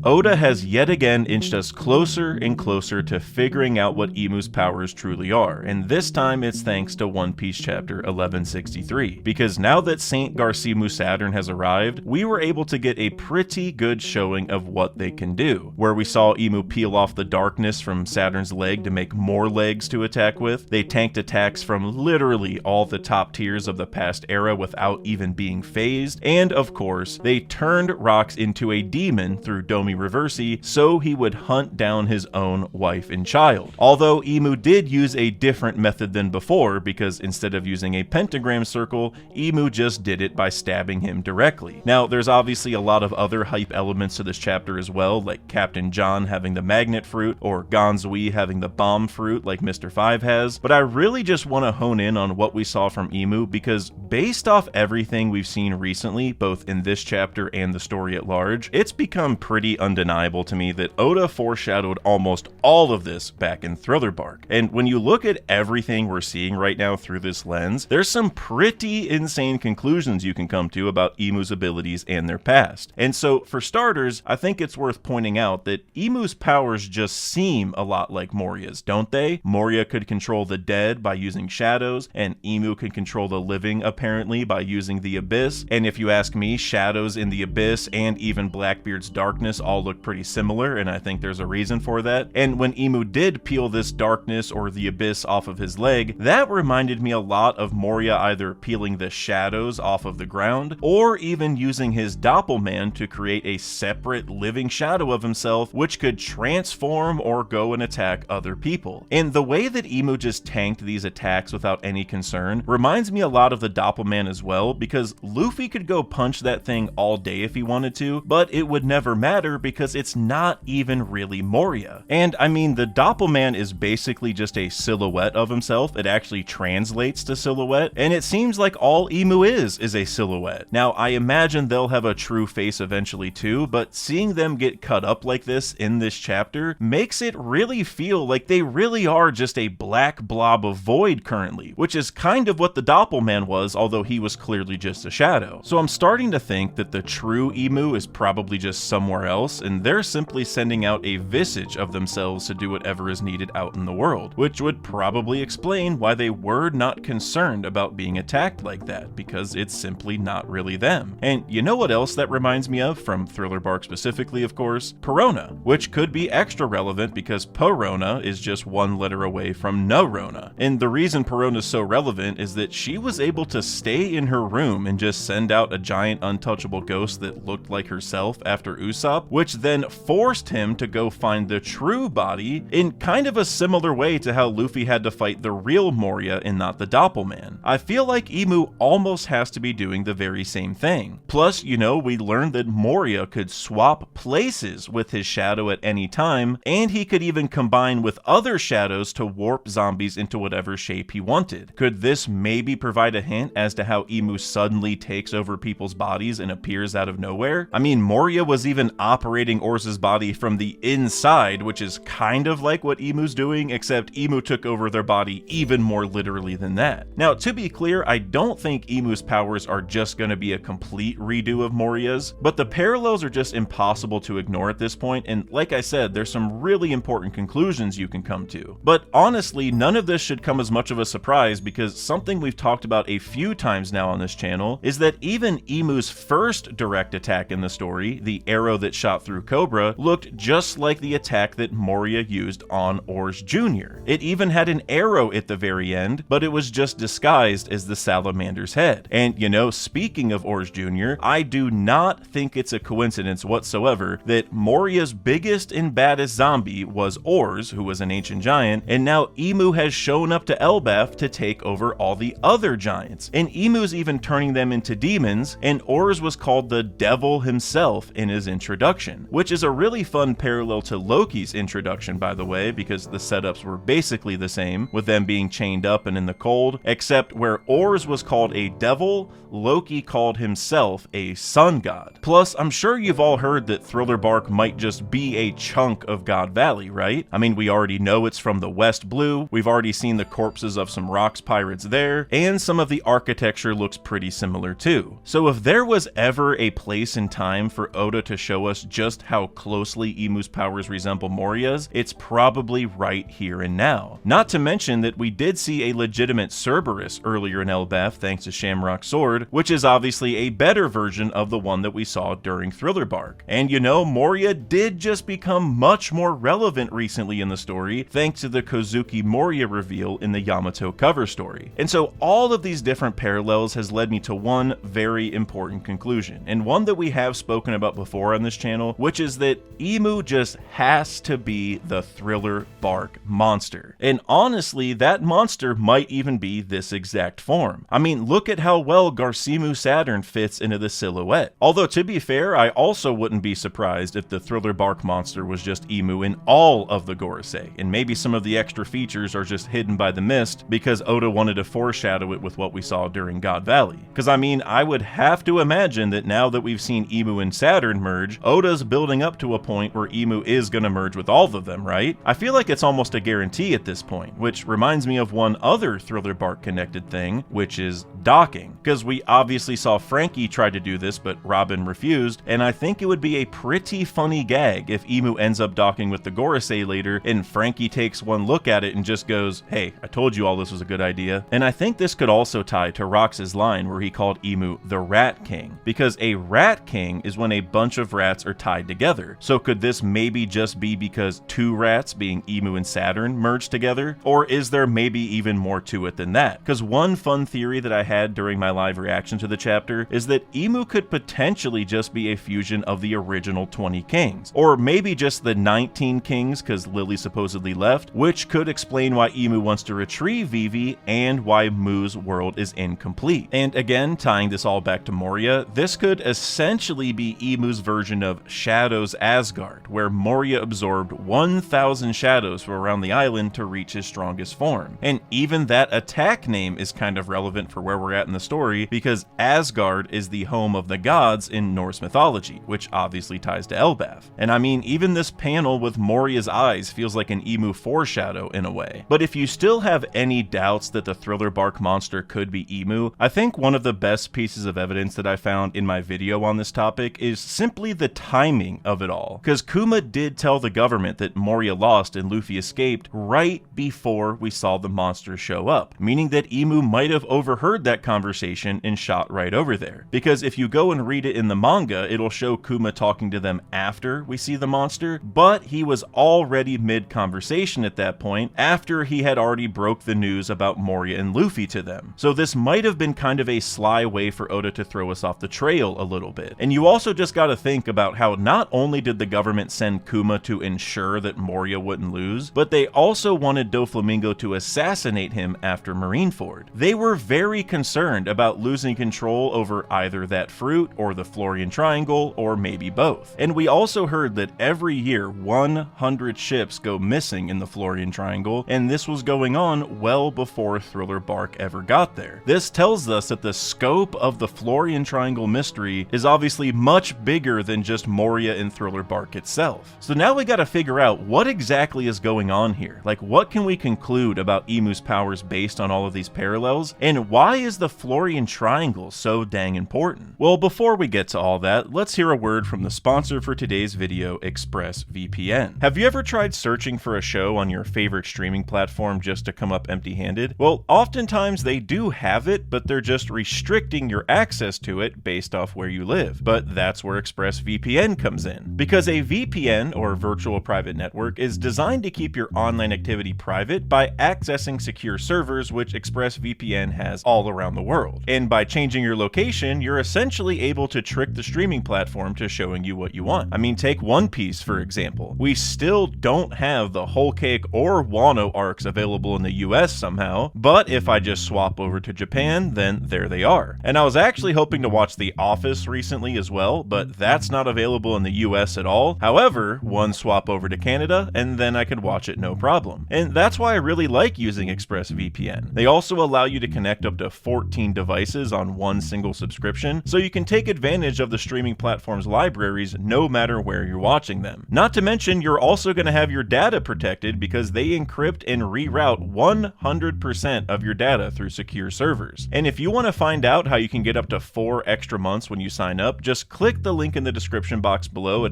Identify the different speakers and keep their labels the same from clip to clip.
Speaker 1: Oda has yet again inched us closer and closer to figuring out what Imu's powers truly are, and this time it's thanks to One Piece chapter 1163, because now that Saint Garcimu Saturn has arrived, we were able to get a pretty good showing of what they can do, where we saw Imu peel off the darkness from Saturn's leg to make more legs to attack with. They tanked attacks from literally all the top tiers of the past era without even being phased, and of course, they turned Rocks into a demon through Domi Reversi so he would hunt down his own wife and child. Although Imu did use a different method than before, because instead of using a pentagram circle, Imu just did it by stabbing him directly. Now, there's obviously a lot of other hype elements to this chapter as well, like Captain John having the magnet fruit, or Gonzui having the bomb fruit like Mr. 5 has, but I really just want to hone in on what we saw from Imu, because based off everything we've seen recently, both in this chapter and the story at large, it's become pretty undeniable to me that Oda foreshadowed almost all of this back in Thriller Bark. And when you look at everything we're seeing right now through this lens, there's some pretty insane conclusions you can come to about Imu's abilities and their past. And so, for starters, I think it's worth pointing out that Imu's powers just seem a lot like Moria's, don't they? Moria could control the dead by using shadows, and Imu can control the living apparently by using the Abyss. And if you ask me, shadows in the Abyss and even Blackbeard's darkness all look pretty similar, and I think there's a reason for that. And when Imu did peel this darkness or the Abyss off of his leg, that reminded me a lot of Moria either peeling the shadows off of the ground, or even using his Doppelman to create a separate living shadow of himself, which could transform or go and attack other people. And the way that Imu just tanked these attacks without any concern reminds me a lot of the Doppelman as well, because Luffy could go punch that thing all day if he wanted to, but it would never matter because it's not even really Moria. And I mean, the Doppelman is basically just a silhouette of himself. It actually translates to silhouette, and it seems like all Imu is a silhouette. Now, I imagine they'll have a true face eventually too, but seeing them get cut up like this in this chapter makes it really feel like they really are just a black blob of void currently, which is kind of what the Doppelman was, although he was clearly just a shadow. So I'm starting to think that the true Imu is probably just somewhere else, and they're simply sending out a visage of themselves to do whatever is needed out in the world, which would probably explain why they were not concerned about being attacked like that, because it's simply not really them. And you know what else that reminds me of, from Thriller Bark specifically, of course? Perona, which could be extra relevant because Perona is just one letter away from Narona. And the reason Perona is so relevant is that she was able to stay in her room and just send out a giant untouchable ghost that looked like herself after Usopp, which then forced him to go find the true body in kind of a similar way to how Luffy had to fight the real Moria and not the Doppelman. I feel like Imu almost has to be doing the very same thing. Plus, you know, we learned that Moria could swap places with his shadow at any time, and he could even combine with other shadows to warp zombies into whatever shape he wanted. Could this maybe provide a hint as to how Imu suddenly takes over people's bodies and appears out of nowhere? I mean, Moria was even operating Orz's body from the inside, which is kind of like what Imu's doing, except Imu took over their body even more literally than that. Now, to be clear, I don't think Imu's powers are just going to be a complete redo of Moria's, but the parallels are just impossible to ignore at this point, and like I said, there's some really important conclusions you can come to. But honestly, none of this should come as much of a surprise, because something we've talked about a few times now on this channel is that even Imu's first direct attack in the story, the arrow that shot through Cobra, looked just like the attack that Moria used on Orz Jr. It even had an arrow at the very end, but it was just disguised as the salamander's head. And you know, speaking of Orz Jr., I do not think it's a coincidence whatsoever that Moria's biggest and baddest zombie was Orz, who was an ancient giant, and now Imu has shown up to Elbaf to take over all the other giants. And Imu's even turning them into demons, and Orz was called the devil himself in his introduction, which is a really fun parallel to Loki's introduction, by the way, because the setups were basically the same, with them being chained up and in the cold, except where Orz was called a devil, Loki called himself a sun god. Plus, I'm sure you've all heard that Thriller Bark might just be a chunk of God Valley, right? I mean, we already know it's from the West Blue, we've already seen the corpses of some Rocks pirates there, and some of the architecture looks pretty similar too. So if there was ever a place and time for Oda to show us just how closely Imu's powers resemble Moria's, it's probably right here and now. Not to mention that we did see a legitimate Cerberus earlier in Elbaf thanks to Shamrock's sword, which is obviously a better version of the one that we saw during Thriller Bark. And you know, Moria did just become much more relevant recently in the story thanks to the Kozuki Moria reveal in the Yamato cover story. And so all of these different parallels has led me to one very important conclusion, and one that we have spoken about before on this channel, which is that Imu just has to be the Thriller Bark monster. And honestly, that monster might even be this exact form. I mean, look at how well Garcimu Saturn fits into the silhouette. Although to be fair, I also wouldn't be surprised if the Thriller Bark monster was just Imu in all of the Gorosei, and maybe some of the extra features are just hidden by the mist because Oda wanted to foreshadow it with what we saw during God Valley. Because I mean, I would have to imagine that now that we've seen Imu and Saturn merge, Oda's building up to a point where Imu is going to merge with all of them, right? I feel like it's almost a guarantee at this point, which reminds me of one other Thriller Bark connected thing, which is docking. Because we obviously saw Frankie try to do this, but Robin refused, and I think it would be a pretty funny gag if Imu ends up docking with the Gorosei later, and Frankie takes one look at it and just goes, "Hey, I told you all this was a good idea." And I think this could also tie to Rox's line where he called Imu the Rat King, because a Rat King is when a bunch of rats are tied together. So could this maybe just be because two rats, being Imu and Saturn, merged together? Or is there maybe even more to it than that? Because one fun theory that I had during my live reaction to the chapter is that Imu could potentially just be a fusion of the original 20 kings, or maybe just the 19 kings because Lily supposedly left, which could explain why Imu wants to retrieve Vivi and why Mu's world is incomplete. And again, tying this all back to Moria, this could essentially be Imu's version of Shadow's Asgard, where Moria absorbed 1,000 shadows from around the island to reach his strongest form. And even that attack name is kind of relevant for where we're at in the story, because Asgard is the home of the gods in Norse mythology, which obviously ties to Elbaf. And I mean, even this panel with Moria's eyes feels like an Imu foreshadow in a way. But if you still have any doubts that the Thriller Bark monster could be Imu, I think one of the best pieces of evidence that I found in my video on this topic is simply the timing of it all. Because Kuma did tell the government that Moria lost and Luffy escaped right before we saw the monster show up, meaning that Imu might have overheard that conversation and shot right over there. Because if you go and read it in the manga, it'll show Kuma talking to them after we see the monster, but he was already mid-conversation at that point, after he had already broke the news about Moria and Luffy to them. So this might have been kind of a sly way for Oda to throw us off the trail a little bit. And you also just gotta think about how not only did the government send Kuma to ensure that Moria wouldn't lose, but they also wanted Doflamingo to assassinate him after Marineford. They were very concerned about losing control over either that fruit or the Florian Triangle, or maybe both. And we also heard that every year 100 ships go missing in the Florian Triangle, and this was going on well before Thriller Bark ever got there. This tells us that the scope of the Florian Triangle mystery is obviously much bigger than just Moria and Thriller Bark itself. So now we gotta figure out what exactly is going on here. Like, what can we conclude about Imu's powers based on all of these parallels? And why is the Florian Triangle so dang important? Well, before we get to all that, let's hear a word from the sponsor for today's video, ExpressVPN. Have you ever tried searching for a show on your favorite streaming platform just to come up empty-handed? Well, oftentimes they do have it, but they're just restricting your access to it based off where you live. But that's where ExpressVPN comes in. Because a VPN, or virtual private network, is designed to keep your online activity private by accessing secure servers, which ExpressVPN has all around the world. And by changing your location, you're essentially able to trick the streaming platform to showing you what you want. I mean, take One Piece, for example. We still don't have the Whole Cake or Wano arcs available in the US somehow, but if I just swap over to Japan, then there they are. And I was actually hoping to watch The Office recently as well, but that's not available in the US at all. However, one swap over to Canada, and then I could watch it no problem. And that's why I really like using ExpressVPN. They also allow you to connect up to 14 devices on one single subscription, so you can take advantage of the streaming platform's libraries no matter where you're watching them. Not to mention, you're also going to have your data protected because they encrypt and reroute 100% of your data through secure servers. And if you want to find out how you can get up to 4 extra months when you sign up, just click the link in the description description box below at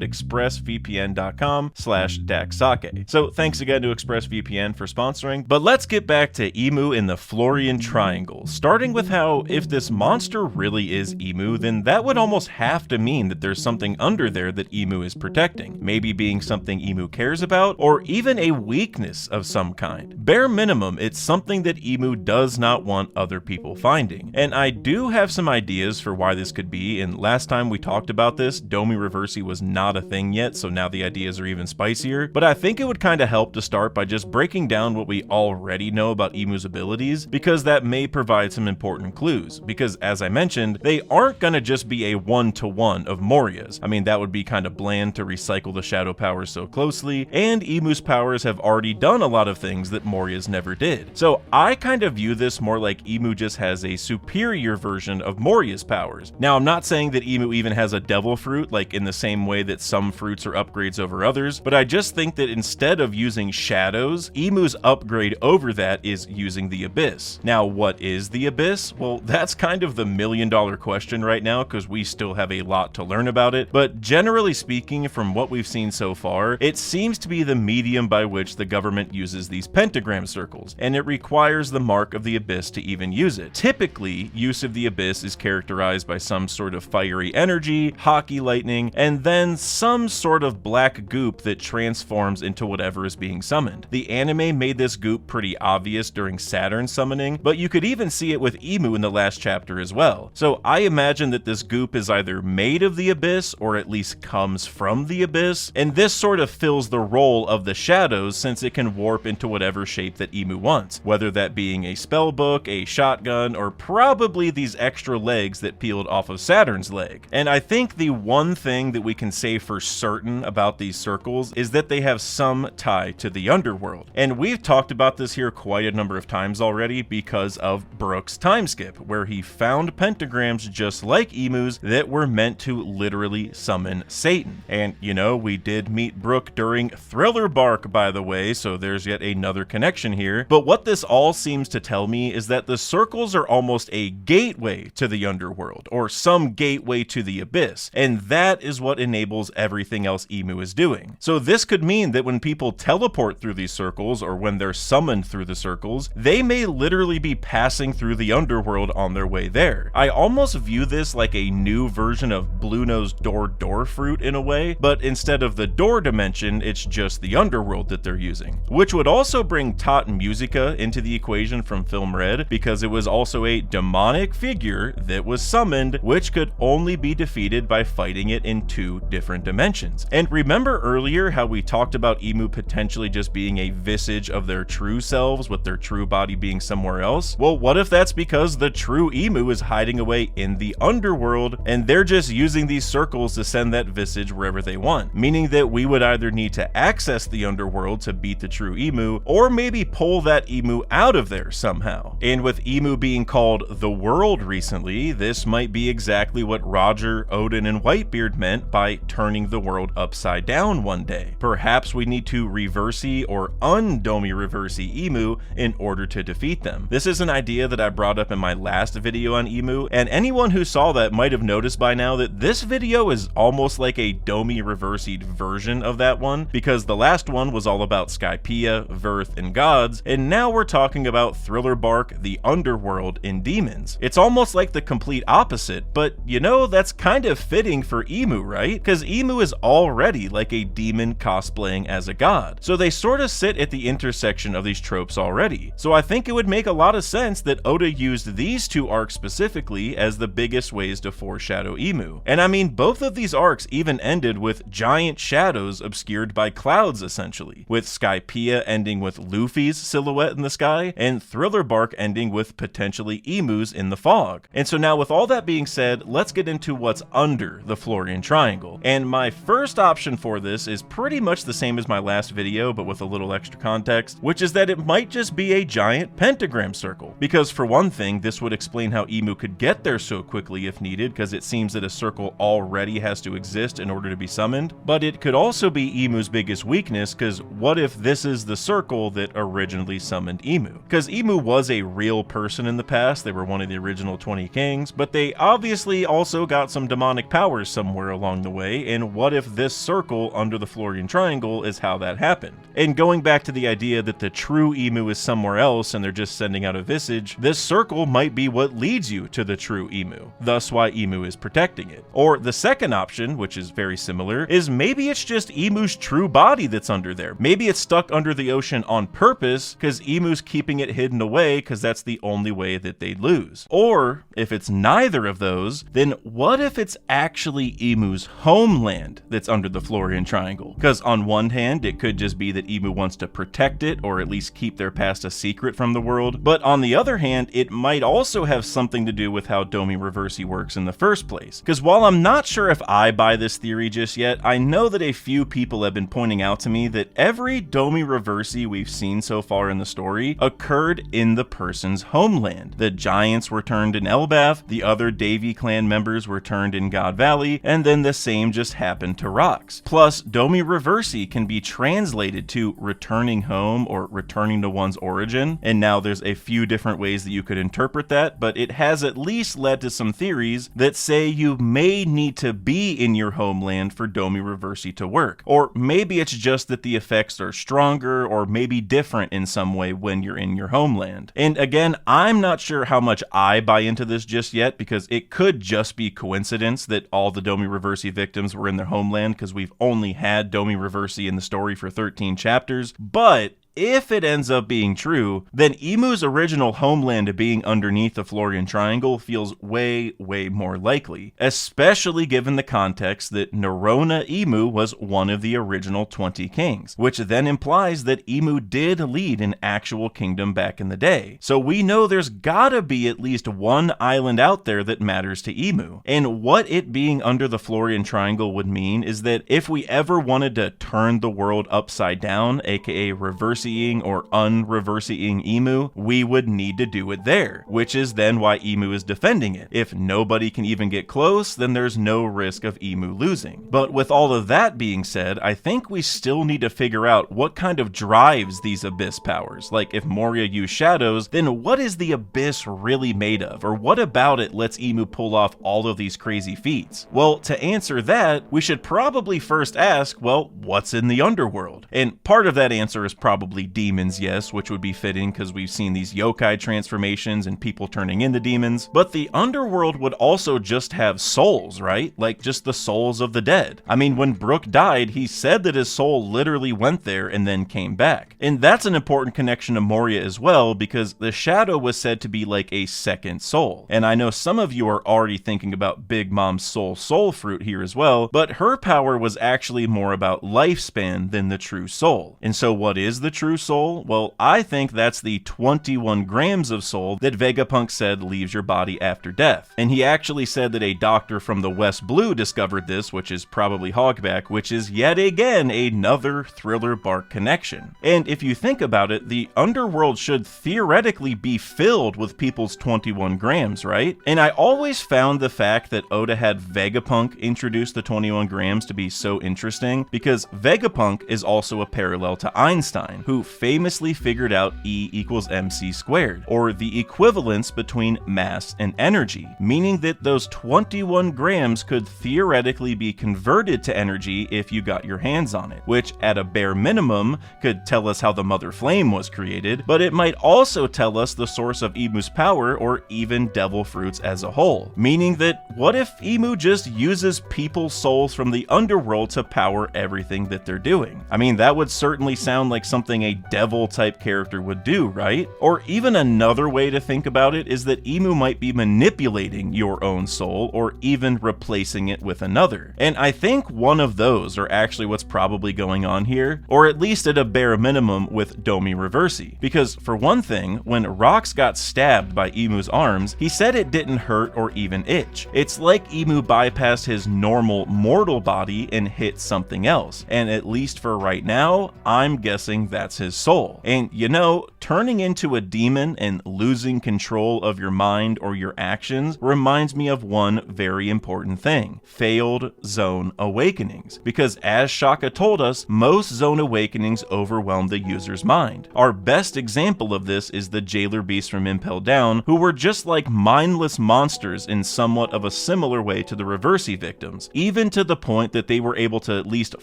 Speaker 1: expressvpn.com/daksake. So thanks again to ExpressVPN for sponsoring, but let's get back to Emu in the Florian Triangle, starting with how if this monster really is Emu, then that would almost have to mean that there's something under there that Emu is protecting, maybe being something Emu cares about, or even a weakness of some kind. Bare minimum, it's something that Emu does not want other people finding. And I do have some ideas for why this could be, and last time we talked about this, Domi Reversi was not a thing yet, so now the ideas are even spicier, but I think it would kind of help to start by just breaking down what we already know about Emu's abilities, because that may provide some important clues, because as I mentioned, they aren't gonna just be a one-to-one of Moria's. I mean, that would be kind of bland to recycle the shadow powers so closely, and Emu's powers have already done a lot of things that Moria's never did. So I kind of view this more like Emu just has a superior version of Moria's powers. Now, I'm not saying that Emu even has a devil fruit, like in the same way that some fruits are upgrades over others, but I just think that instead of using shadows, Emu's upgrade over that is using the Abyss. Now, what is the Abyss? Well, that's kind of the million-dollar question right now, because we still have a lot to learn about it, but generally speaking, from what we've seen so far, it seems to be the medium by which the government uses these pentagram circles, and it requires the mark of the Abyss to even use it. Typically, use of the Abyss is characterized by some sort of fiery energy, hockey lightning, and then some sort of black goop that transforms into whatever is being summoned. The anime made this goop pretty obvious during Saturn summoning, but you could even see it with Emu in the last chapter as well. So I imagine that this goop is either made of the Abyss or at least comes from the Abyss, and this sort of fills the role of the shadows since it can warp into whatever shape that Emu wants, whether that being a spell book, a shotgun, or probably these extra legs that peeled off of Saturn's leg. And I think the one thing that we can say for certain about these circles is that they have some tie to the underworld. And we've talked about this here quite a number of times already because of Brook's time skip, where he found pentagrams just like Emu's that were meant to literally summon Satan. And you know, we did meet Brook during Thriller Bark, by the way, so there's yet another connection here. But what this all seems to tell me is that the circles are almost a gateway to the underworld, or some gateway to the Abyss, and that is what enables everything else Emu is doing. So this could mean that when people teleport through these circles, or when they're summoned through the circles, they may literally be passing through the underworld on their way there. I almost view this like a new version of Blueno's door fruit in a way, but instead of the door dimension, it's just the underworld that they're using. Which would also bring Tot Musica into the equation from Film Red, because it was also a demonic figure that was summoned, which could only be defeated by fighting it in two different dimensions. And remember earlier how we talked about Emu potentially just being a visage of their true selves, with their true body being somewhere else? Well, what if that's because the true Emu is hiding away in the underworld, and they're just using these circles to send that visage wherever they want? Meaning that we would either need to access the underworld to beat the true Emu, or maybe pull that Emu out of there somehow. And with Emu being called the World recently, this might be exactly what Roger, Odin, and Whitebeard meant by turning the world upside down one day. Perhaps we need to reversi or undomi reversi Emu in order to defeat them. This is an idea that I brought up in my last video on Emu, and anyone who saw that might have noticed by now that this video is almost like a domi reversied version of that one, because the last one was all about Skypiea, Verth, and gods, and now we're talking about Thriller Bark, the underworld, and demons. It's almost like the complete opposite, but you know, that's kind of fitting for Emu, right? Because Emu is already like a demon cosplaying as a god, so they sort of sit at the intersection of these tropes already. So I think it would make a lot of sense that Oda used these two arcs specifically as the biggest ways to foreshadow Emu. And I mean, both of these arcs even ended with giant shadows obscured by clouds, essentially, with Skypiea ending with Luffy's silhouette in the sky, and Thriller Bark ending with potentially Emus in the fog. And so now, with all that being said, let's get into what's under the Florian Triangle. And my first option for this is pretty much the same as my last video, but with a little extra context, which is that it might just be a giant pentagram circle. Because for one thing, this would explain how Emu could get there so quickly if needed, because it seems that a circle already has to exist in order to be summoned. But it could also be Emu's biggest weakness, because what if this is the circle that originally summoned Emu? Because Emu was a real person in the past, they were one of the original 20 kings, but they obviously also got some demonic powers somewhere along the way, and what if this circle under the Florian Triangle is how that happened? And going back to the idea that the true emu is somewhere else and they're just sending out a visage, this circle might be what leads you to the true emu, thus why emu is protecting it. Or the second option, which is very similar, is maybe it's just emu's true body that's under there. Maybe it's stuck under the ocean on purpose because emu's keeping it hidden away because that's the only way that they'd lose. Or if it's neither of those, then what if it's actually emu's homeland that's under the Florian Triangle? Because on one hand, it could just be that emu wants to protect it or at least keep their past a secret from the world, but on the other hand, it might also have something to do with how Domi Reversi works in the first place. Because while I'm not sure if I buy this theory just yet, I know that a few people have been pointing out to me that every Domi Reversi we've seen so far in the story occurred in the person's homeland. The giants were turned in Elbaf, the other Davy clan members were turned in God Valley, and then the same just happened to Rox. Plus, Domi Reversi can be translated to returning home or returning to one's origin, and now there's a few different ways that you could interpret that, but it has at least led to some theories that say you may need to be in your homeland for Domi Reversi to work. Or maybe it's just that the effects are stronger or maybe different in some way when you're in your homeland. And again, I'm not sure how much I buy into this just yet, because it could just be coincidence that all the Domi Reversi victims were in their homeland because we've only had Domi Reversi in the story for 13 chapters, but if it ends up being true, then emu's original homeland being underneath the Florian Triangle feels way more likely, especially given the context that Nerona Emu was one of the original 20 kings, which then implies that emu did lead an actual kingdom back in the day. So we know there's gotta be at least one island out there that matters to emu. And what it being under the Florian Triangle would mean is that if we ever wanted to turn the world upside down, aka reverse or unreversing emu, we would need to do it there, which is then why emu is defending it. If nobody can even get close, then there's no risk of emu losing. But with all of that being said, I think we still need to figure out what kind of drives these abyss powers. Like, if Moria used shadows, then what is the abyss really made of? Or what about it lets emu pull off all of these crazy feats? Well, to answer that, we should probably first ask, well, what's in the underworld? And part of that answer is probably demons, yes, which would be fitting because we've seen these yokai transformations and people turning into demons. But the underworld would also just have souls, right? Like just the souls of the dead. I mean, when Brook died, he said that his soul literally went there and then came back. And that's an important connection to Moria as well, because the shadow was said to be like a second soul. And I know some of you are already thinking about Big Mom's soul fruit here as well, but her power was actually more about lifespan than the true soul. And so what is the true soul? Well, I think that's the 21 grams of soul that Vegapunk said leaves your body after death. And he actually said that a doctor from the West Blue discovered this, which is probably Hogback, which is yet again another Thriller Bark connection. And if you think about it, the underworld should theoretically be filled with people's 21 grams, right? And I always found the fact that Oda had Vegapunk introduce the 21 grams to be so interesting, because Vegapunk is also a parallel to Einstein, who famously figured out E equals mc squared, or the equivalence between mass and energy, meaning that those 21 grams could theoretically be converted to energy if you got your hands on it, which at a bare minimum could tell us how the Mother Flame was created, but it might also tell us the source of Emu's power or even devil fruits as a whole, meaning that what if Emu just uses people's souls from the underworld to power everything that they're doing? I mean, that would certainly sound like something a devil type character would do, right? Or even another way to think about it is that Emu might be manipulating your own soul or even replacing it with another. And I think one of those are actually what's probably going on here, or at least at a bare minimum with Domi Reversi. Because for one thing, when Rox got stabbed by Emu's arms, he said it didn't hurt or even itch. It's like Emu bypassed his normal mortal body and hit something else. And at least for right now, I'm guessing that that's his soul. And you know, turning into a demon and losing control of your mind or your actions reminds me of one very important thing: failed zone awakenings. Because as Shaka told us, most zone awakenings overwhelm the user's mind. Our best example of this is the jailer beasts from Impel Down, who were just like mindless monsters in somewhat of a similar way to the Reversi victims, even to the point that they were able to at least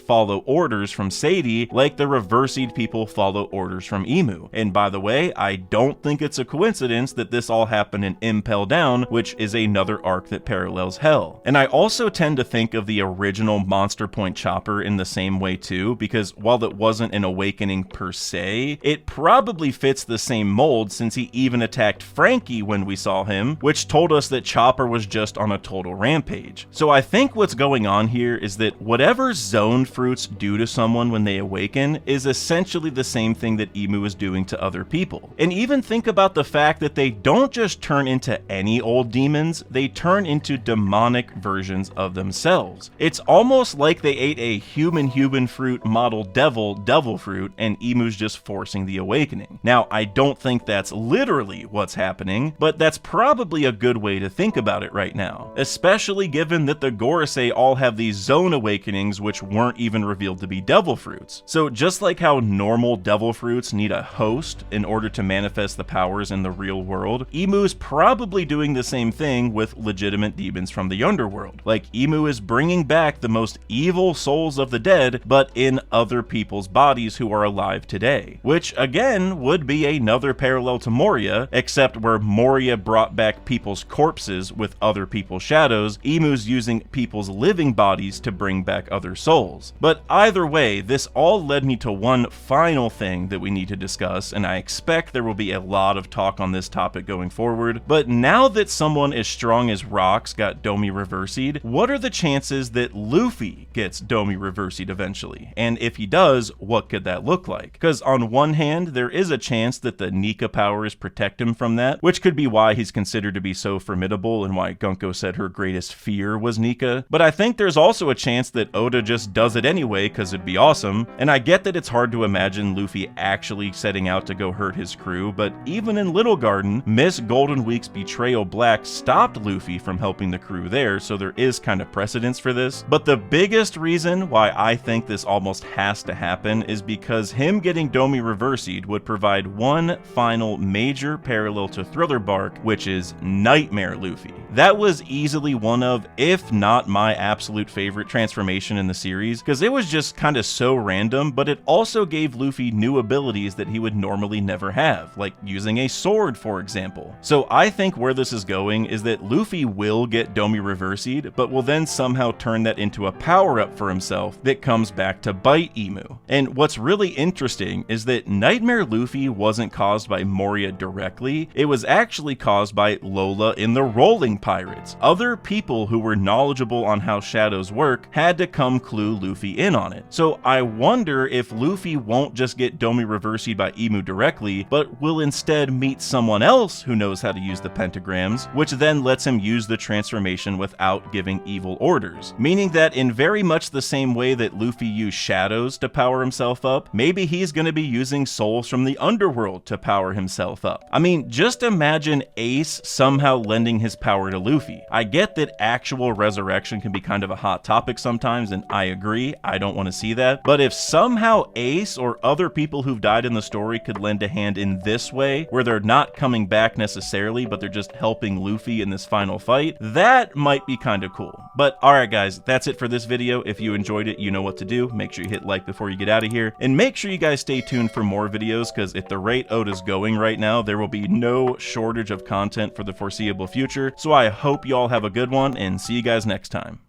Speaker 1: follow orders from Sadie like the Reversied people follow orders from Emu. And by the way, I don't think it's a coincidence that this all happened in Impel Down, which is another arc that parallels Hell. And I also tend to think of the original Monster Point Chopper in the same way too, because while it wasn't an awakening per se, it probably fits the same mold since he even attacked Frankie when we saw him, which told us that Chopper was just on a total rampage. So I think what's going on here is that whatever zone fruits do to someone when they awaken is essentially the same thing that Emu is doing to other people. And even think about the fact that they don't just turn into any old demons, they turn into demonic versions of themselves. It's almost like they ate a human fruit model devil fruit, and Emu's just forcing the awakening. Now, I don't think that's literally what's happening, but that's probably a good way to think about it right now, especially given that the Gorosei all have these zone awakenings which weren't even revealed to be devil fruits. So just like how normal devil fruits need a host in order to manifest the powers in the real world, Emu's probably doing the same thing with legitimate demons from the underworld. Like, Emu is bringing back the most evil souls of the dead, but in other people's bodies who are alive today. Which, again, would be another parallel to Moria, except where Moria brought back people's corpses with other people's shadows, Emu's using people's living bodies to bring back other souls. But either way, this all led me to one final thing that we need to discuss, and I expect there will be a lot of talk on this topic going forward. But now that someone as strong as Rocks got Domi reversied, what are the chances that Luffy gets Domi reversied eventually? And if he does, what could that look like? Because on one hand, there is a chance that the Nika powers protect him from that, which could be why he's considered to be so formidable and why Gunko said her greatest fear was Nika. But I think there's also a chance that Oda just does it anyway because it'd be awesome. And I get that it's hard to imagine Luffy actually setting out to go hurt his crew, but even in Little Garden, Miss Golden Week's betrayal Black stopped Luffy from helping the crew there, so there is kind of precedence for this. But the biggest reason why I think this almost has to happen is because him getting Domi reversied would provide one final major parallel to Thriller Bark, which is Nightmare Luffy. That was easily one of, if not my absolute favorite transformation in the series, because it was just kind of so random, but it also gave Luffy new abilities that he would normally never have, like using a sword, for example. So I think where this is going is that Luffy will get Domi reversied, but will then somehow turn that into a power-up for himself that comes back to bite Emu. And what's really interesting is that Nightmare Luffy wasn't caused by Moria directly, it was actually caused by Lola in the Rolling Pirates. Other people who were knowledgeable on how shadows work had to come clue Luffy in on it. So I wonder if Luffy won't just get Domi reversied by Emu directly, but will instead meet someone else who knows how to use the pentagrams, which then lets him use the transformation without giving evil orders. Meaning that in very much the same way that Luffy used shadows to power himself up, maybe he's going to be using souls from the underworld to power himself up. I mean, just imagine Ace somehow lending his power to Luffy. I get that actual resurrection can be kind of a hot topic sometimes, and I agree, I don't want to see that, but if somehow Ace or other people who've died in the story could lend a hand in this way, where they're not coming back necessarily, but they're just helping Luffy in this final fight, that might be kind of cool. But alright guys, that's it for this video. If you enjoyed it, you know what to do. Make sure you hit like before you get out of here, and make sure you guys stay tuned for more videos, because at the rate Oda's going right now, there will be no shortage of content for the foreseeable future. So I hope you all have a good one, and see you guys next time.